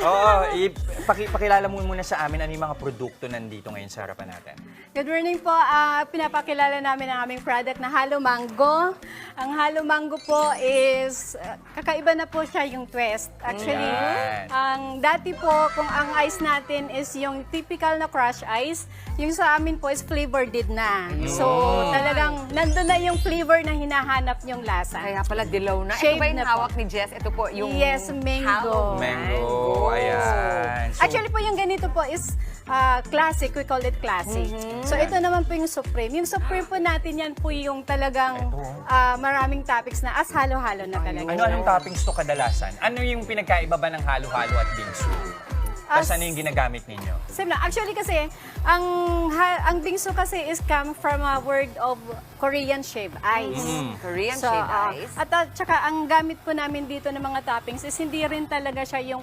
Oo, pakilala mo muna sa amin ano yung mga produkto nandito ngayon sa harapan natin. Good morning po. Pinapakilala namin ang aming product na Halo Mango. Ang Halo Mango po is, kakaiba na po siya yung twist. Actually, Yan. ang dati po, kung ang ice natin is yung typical na crush ice, yung sa amin po is flavored na. So, talagang nandun na yung flavor na hinahanap yung lasa. Kaya pala dilaw na. Ito Shade ba yung na po. hawak ni Jess? Ito po yung Yes, mango. Mango, ayan. So, Actually po yung ganito po is classic, we call it classic. So ito naman po yung Supreme. Yung Supreme po natin yan po yung talagang maraming topics na as halo-halo na talaga. anong toppings to kadalasan? Ano yung pinagkaiba ba ng halo-halo at bingsu? Tapos ano yung ginagamit ninyo? Same lang. Actually kasi, ang bingsu kasi is come from a word of Korean shaved ice. Korean shaved ice. At saka ang gamit po namin dito ng mga toppings is hindi rin talaga siya yung